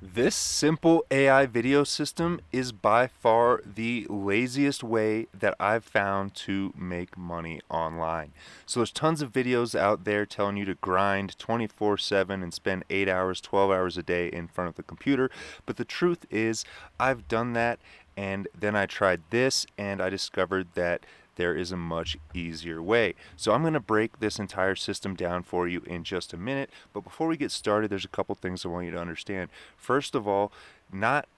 This simple AI video system is by far the laziest way that I've found to make money online. So there's tons of videos out there telling you to grind 24/7 and spend 8 hours, 12 hours a day in front of the computer. But the truth is, I've done that and then I tried this and I discovered that there is a much easier way. So I'm going to break this entire system down for you in just a minute. But before we get started, there's a couple things I want you to understand. First of all, not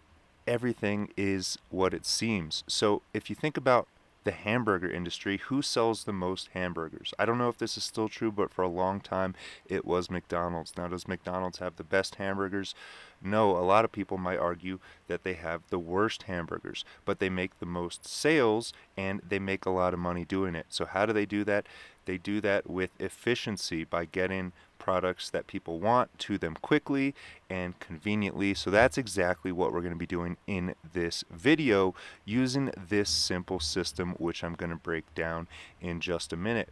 everything is what it seems. So if you think about the hamburger industry, who sells the most hamburgers? I don't know if this is still true, but for a long time it was McDonald's. Now, does McDonald's have the best hamburgers? No, a lot of people might argue that they have the worst hamburgers, but they make the most sales and they make a lot of money doing it. So how do they do that? They do that with efficiency by getting products that people want to them quickly and conveniently. So that's exactly what we're going to be doing in this video using this simple system, which I'm going to break down in just a minute.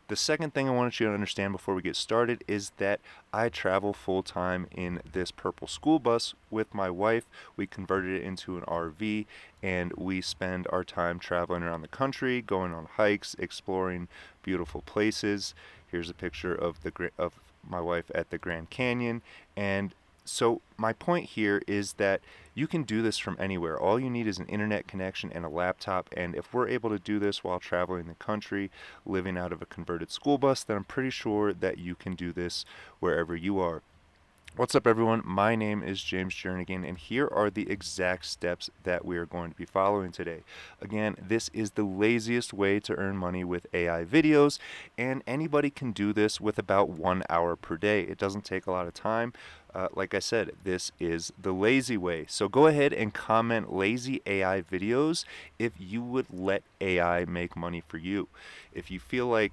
The second thing I want you to understand before we get started is that I travel full time in this purple school bus with my wife. We converted it into an RV and we spend our time traveling around the country, going on hikes, exploring beautiful places. Here's a picture of my wife at the Grand Canyon. And so my point here is that you can do this from anywhere. All you need is an internet connection and a laptop. And if we're able to do this while traveling the country, living out of a converted school bus, then I'm pretty sure that you can do this wherever you are. What's up, everyone? My name is James Jernigan, and here are the exact steps that we are going to be following today. Again, this is the laziest way to earn money with AI videos, and anybody can do this with about 1 hour per day. It doesn't take a lot of time. Like I said, this is the lazy way. So go ahead and comment lazy AI videos if you would let AI make money for you. If you'd feel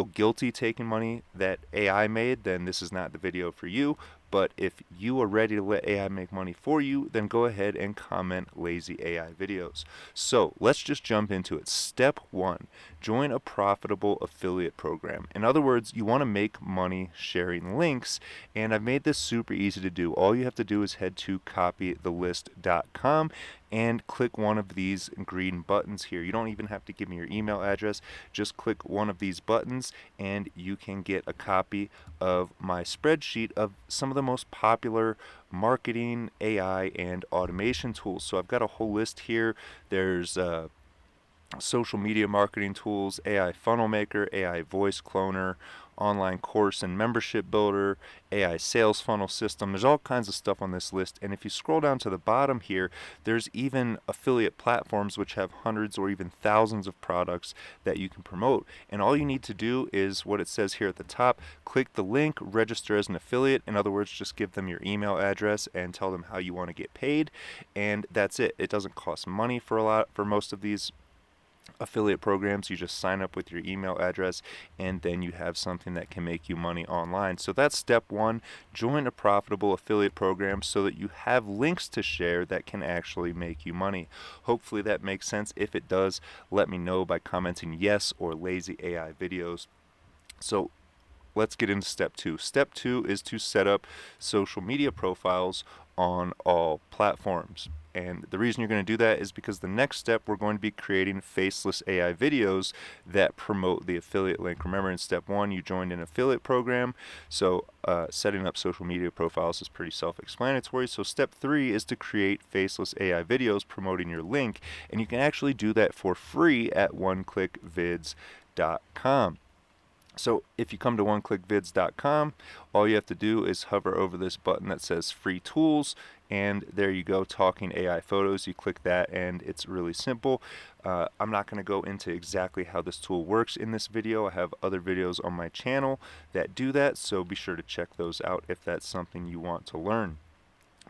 guilty taking money that AI made, then this is not the video for you. But if you are ready to let AI make money for you, then go ahead and comment lazy AI videos. So let's just jump into it. Step 1, join a profitable affiliate program. In other words, you want to make money sharing links, and I've made this super easy to do. All you have to do is head to copythelist.com and click one of these green buttons here. You don't even have to give me your email address. Just click one of these buttons and you can get a copy of my spreadsheet of some of the most popular marketing, AI, and automation tools. So I've got a whole list here. There's social media marketing tools, AI funnel maker, AI voice cloner, online course and membership builder, AI sales funnel system. There's all kinds of stuff on this list. And if you scroll down to the bottom here, there's even affiliate platforms which have hundreds or even thousands of products that you can promote. And all you need to do is what it says here at the top, click the link, register as an affiliate. In other words, just give them your email address and tell them how you want to get paid. And that's it. It doesn't cost money for most of these affiliate programs. You just sign up with your email address and then you have something that can make you money online. So that's step 1. Join a profitable affiliate program so that you have links to share that can actually make you money. Hopefully that makes sense. If it does, let me know by commenting yes or lazy AI videos. So let's get into step 2. Step 2 is to set up social media profiles on all platforms. And the reason you're going to do that is because the next step, we're going to be creating faceless AI videos that promote the affiliate link. Remember, in step 1, you joined an affiliate program. So setting up social media profiles is pretty self-explanatory. So step 3 is to create faceless AI videos promoting your link. And you can actually do that for free at oneclickvids.com. So if you come to oneclickvids.com, all you have to do is hover over this button that says free tools, and there you go, talking AI photos. You click that and it's really simple. I'm not going to go into exactly how this tool works in this video. I have other videos on my channel that do that, so be sure to check those out if that's something you want to learn.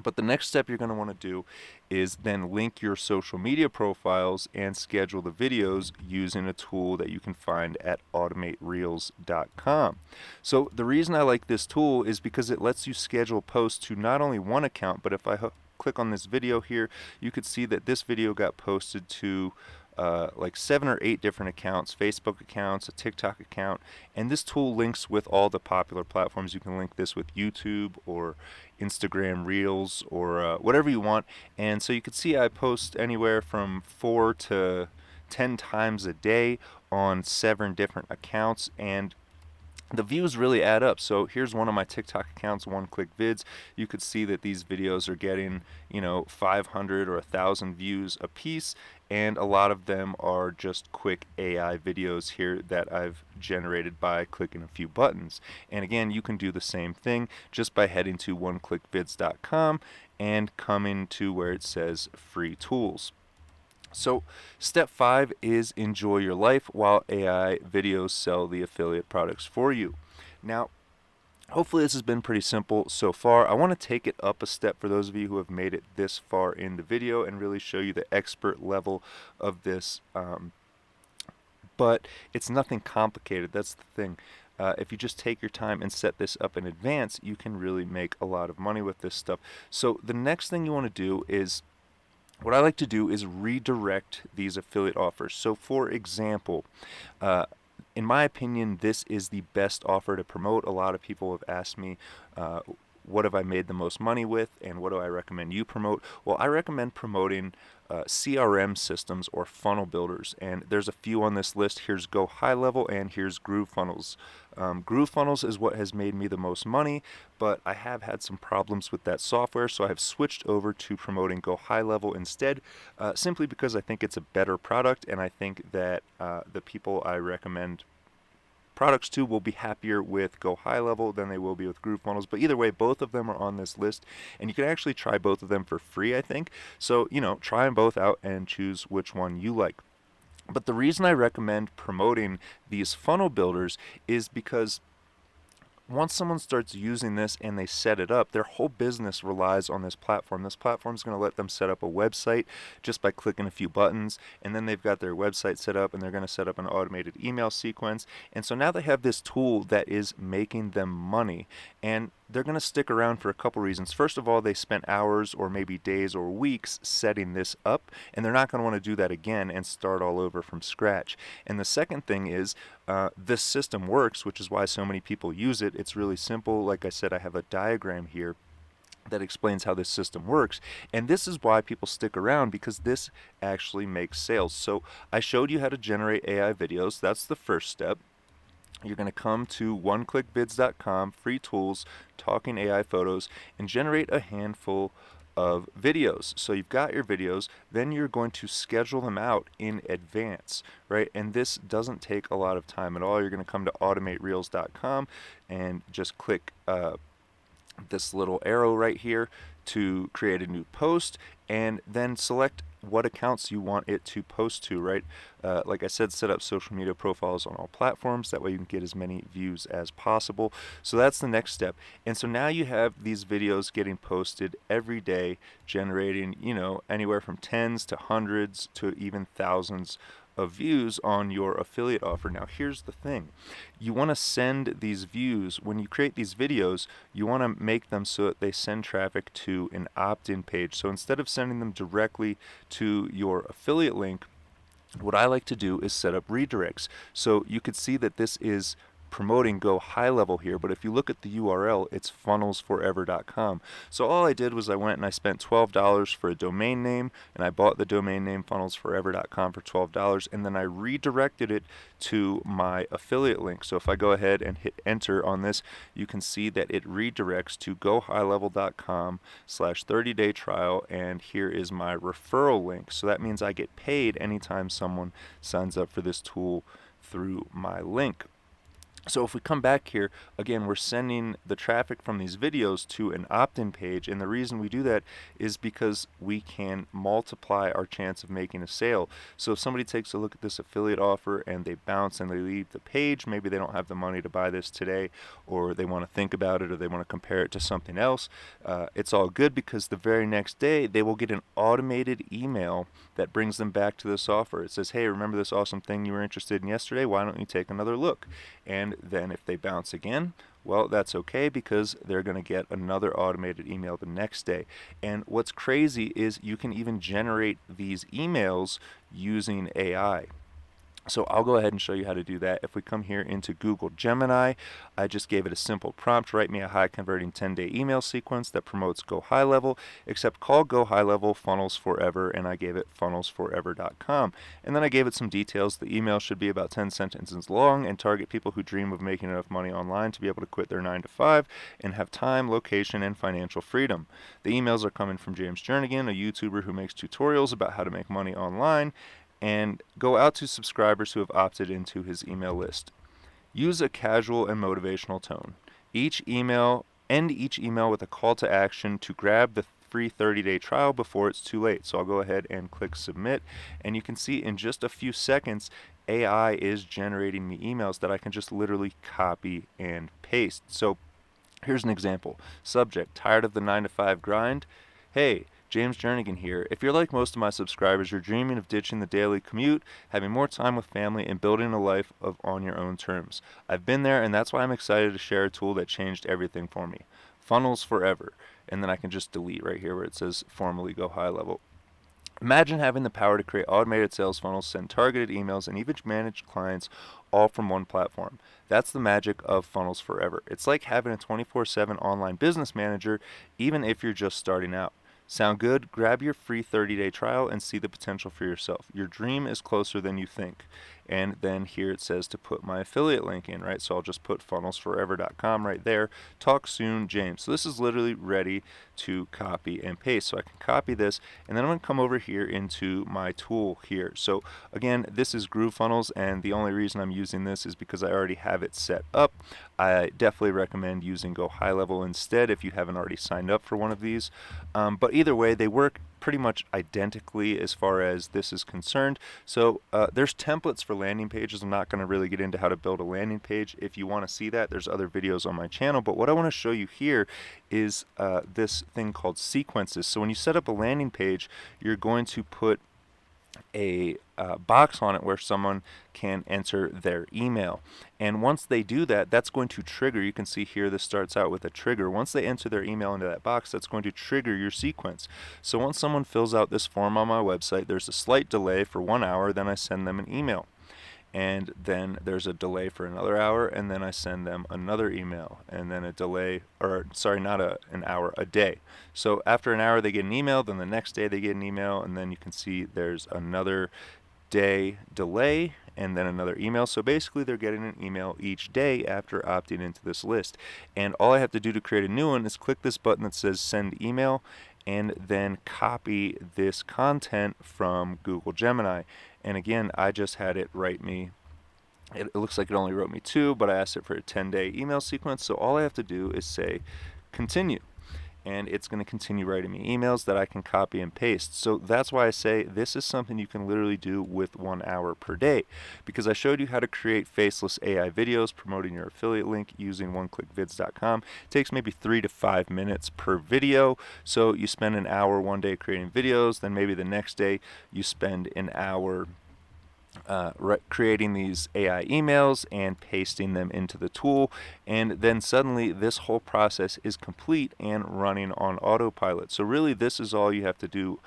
But the next step you're going to want to do is then link your social media profiles and schedule the videos using a tool that you can find at automatereels.com. So the reason I like this tool is because it lets you schedule posts to not only one account, but if I click on this video here, you could see that this video got posted to like 7 or 8 different accounts, Facebook accounts, a TikTok account, and this tool links with all the popular platforms. You can link this with YouTube or Instagram Reels or whatever you want. And so you can see I post anywhere from 4 to 10 times a day on 7 different accounts, and the views really add up. So here's one of my TikTok accounts, One Click Vids. You could see that these videos are getting, 500 or 1,000 views a piece, and a lot of them are just quick AI videos here that I've generated by clicking a few buttons. And again, you can do the same thing just by heading to oneclickvids.com and coming to where it says free tools. So step 5 is enjoy your life while AI videos sell the affiliate products for you. Now, hopefully this has been pretty simple so far. I want to take it up a step for those of you who have made it this far in the video and really show you the expert level of this. But it's nothing complicated. That's the thing. If you just take your time and set this up in advance, you can really make a lot of money with this stuff. So the next thing you want to do is, what I like to do is redirect these affiliate offers. So for example, in my opinion, this is the best offer to promote. A lot of people have asked me, what have I made the most money with, and what do I recommend you promote? Well, I recommend promoting CRM systems or funnel builders, and there's a few on this list. Here's Go High Level, and here's Groove Funnels. Groove Funnels is what has made me the most money, but I have had some problems with that software, so I have switched over to promoting Go High Level instead, simply because I think it's a better product, and I think that the people I recommend products to will be happier with Go High Level than they will be with Groove Funnels. But either way, both of them are on this list, and you can actually try both of them for free, I think. So, try them both out and choose which one you like. But the reason I recommend promoting these funnel builders is because once someone starts using this and they set it up, their whole business relies on this platform. This platform is going to let them set up a website just by clicking a few buttons, and then they've got their website set up, and they're going to set up an automated email sequence. And so now they have this tool that is making them money, and they're going to stick around for a couple reasons. First of all, they spent hours or maybe days or weeks setting this up, and they're not going to want to do that again and start all over from scratch. And the second thing is, this system works, which is why so many people use it. It's really simple. Like I said, I have a diagram here that explains how this system works, and this is why people stick around, because this actually makes sales. So I showed you how to generate AI videos. That's the first step. You're going to come to oneclickvids.com, free tools, talking AI photos, and generate a handful of videos. So you've got your videos, then you're going to schedule them out in advance, right? And this doesn't take a lot of time at all. You're going to come to automatereels.com and just click this little arrow right here to create a new post, and then select what accounts you want it to post to, right? Like I said, set up social media profiles on all platforms. That way you can get as many views as possible. So that's the next step. And so now you have these videos getting posted every day, generating, anywhere from tens to hundreds to even thousands of views on your affiliate offer. Now here's the thing. You want to send these views, when you create these videos, you want to make them so that they send traffic to an opt-in page. So instead of sending them directly to your affiliate link, what I like to do is set up redirects. So you could see that this is promoting Go High Level here, but if you look at the URL, it's funnelsforever.com. So all I did was I went and I spent $12 for a domain name, and I bought the domain name funnelsforever.com for $12, and then I redirected it to my affiliate link. So if I go ahead and hit enter on this, you can see that it redirects to gohighlevel.com/30-day trial, and here is my referral link. So that means I get paid anytime someone signs up for this tool through my link. So if we come back here, again, we're sending the traffic from these videos to an opt-in page, and the reason we do that is because we can multiply our chance of making a sale. So if somebody takes a look at this affiliate offer and they bounce and they leave the page, maybe they don't have the money to buy this today, or they want to think about it, or they want to compare it to something else, it's all good, because the very next day they will get an automated email that brings them back to this offer. It says, hey, remember this awesome thing you were interested in yesterday? Why don't you take another look? And then if they bounce again, Well, that's okay because they're going to get another automated email the next day. And what's crazy is you can even generate these emails using AI. So I'll go ahead and show you how to do that. If we come here into Google Gemini, I just gave it a simple prompt: write me a high converting 10-day email sequence that promotes Go High Level, except call Go High Level Funnels Forever, and I gave it funnelsforever.com. And then I gave it some details. The email should be about 10 sentences long and target people who dream of making enough money online to be able to quit their 9 to 5 and have time, location, and financial freedom. The emails are coming from James Jernigan, a YouTuber who makes tutorials about how to make money online, and go out to subscribers who have opted into his email list. Use a casual and motivational tone. End each email with a call to action to grab the free 30-day trial before it's too late. So I'll go ahead and click submit, and you can see in just a few seconds AI is generating me emails that I can just literally copy and paste. So here's an example. Subject: tired of the 9 to 5 grind? Hey, James Jernigan here. If you're like most of my subscribers, you're dreaming of ditching the daily commute, having more time with family, and building a life on your own terms. I've been there, and that's why I'm excited to share a tool that changed everything for me. Funnels Forever. And then I can just delete right here where it says formerly Go High Level. Imagine having the power to create automated sales funnels, send targeted emails, and even manage clients all from one platform. That's the magic of Funnels Forever. It's like having a 24/7 online business manager, even if you're just starting out. Sound good? Grab your free 30-day trial and see the potential for yourself. Your dream is closer than you think. And then here it says to put my affiliate link in, right? So I'll just put funnelsforever.com right there. Talk soon, James. So this is literally ready to copy and paste. So I can copy this, and then I'm going to come over here into my tool here. So again, this is GrooveFunnels, and the only reason I'm using this is because I already have it set up. I definitely recommend using Go High Level instead if you haven't already signed up for one of these. But either way, they work pretty much identically as far as this is concerned. So there's templates for landing pages. I'm not going to really get into how to build a landing page. If you want to see that, there's other videos on my channel. But what I want to show you here is this thing called sequences. So when you set up a landing page, you're going to put a box on it where someone can enter their email, and once they do that, that's going to trigger. You can see here this starts out with a trigger. Once they enter their email into that box, that's going to trigger your sequence. So once someone fills out this form on my website, there's a slight delay for 1 hour, then I send them an email. And then there's a delay for another hour, and then I send them another email, and then a delay, or sorry, not an hour, a day. So after an hour they get an email, then the next day they get an email, and then you can see there's another day delay, and then another email. So basically they're getting an email each day after opting into this list. And all I have to do to create a new one is click this button that says send email, and then copy this content from Google Gemini. And again, I just had it write me, it looks like it only wrote me 2, but I asked it for a 10-day email sequence. So all I have to do is say continue, and it's going to continue writing me emails that I can copy and paste. So that's why I say this is something you can literally do with 1 hour per day, because I showed you how to create faceless AI videos promoting your affiliate link using oneclickvids.com. It takes maybe 3 to 5 minutes per video. So you spend an hour one day creating videos, then maybe the next day you spend an hour creating these AI emails and pasting them into the tool, and then suddenly this whole process is complete and running on autopilot. So really this is all you have to do,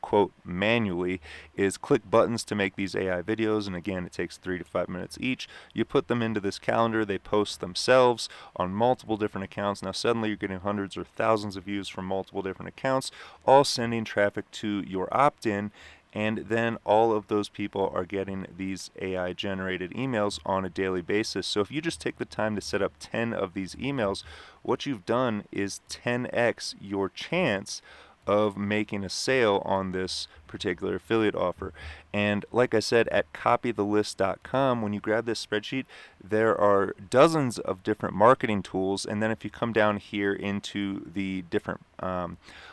quote, manually, is click buttons to make these AI videos, and again it takes 3 to 5 minutes each. You put them into this calendar, they post themselves on multiple different accounts. Now suddenly you're getting hundreds or thousands of views from multiple different accounts, all sending traffic to your opt-in. And then all of those people are getting these AI generated emails on a daily basis. So if you just take the time to set up 10 of these emails, what you've done is 10x your chance of making a sale on this particular affiliate offer. And like I said, at copythelist.com, when you grab this spreadsheet, there are dozens of different marketing tools. And then if you come down here into the different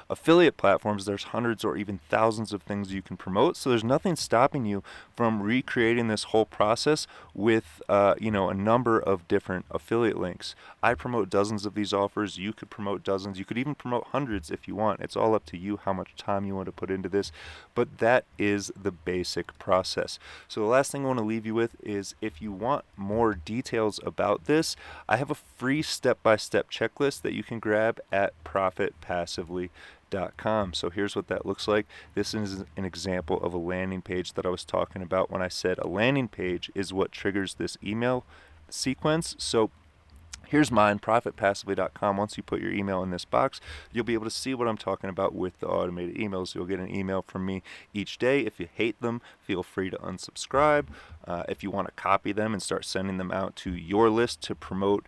affiliate platforms, there's hundreds or even thousands of things you can promote. So there's nothing stopping you from recreating this whole process with a number of different affiliate links. I promote dozens of these offers. You could promote dozens. You could even promote hundreds if you want. It's all up to you how much time you want to put into this. But that is the basic basic process. So the last thing I want to leave you with is, if you want more details about this, I have a free step-by-step checklist that you can grab at profitpassively.com. So here's what that looks like. This is an example of a landing page that I was talking about when I said a landing page is what triggers this email sequence. So here's mine, profitpassively.com. Once you put your email in this box, you'll be able to see what I'm talking about with the automated emails. You'll get an email from me each day. If you hate them, feel free to unsubscribe. If you want to copy them and start sending them out to your list to promote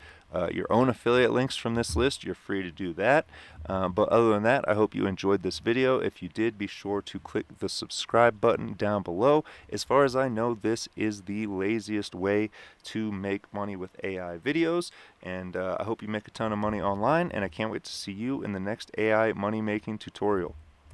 your own affiliate links from this list, you're free to do that. But other than that, I hope you enjoyed this video. If you did, be sure to click the subscribe button down below. As far as I know, this is the laziest way to make money with AI videos, and I hope you make a ton of money online, and I can't wait to see you in the next AI money making tutorial.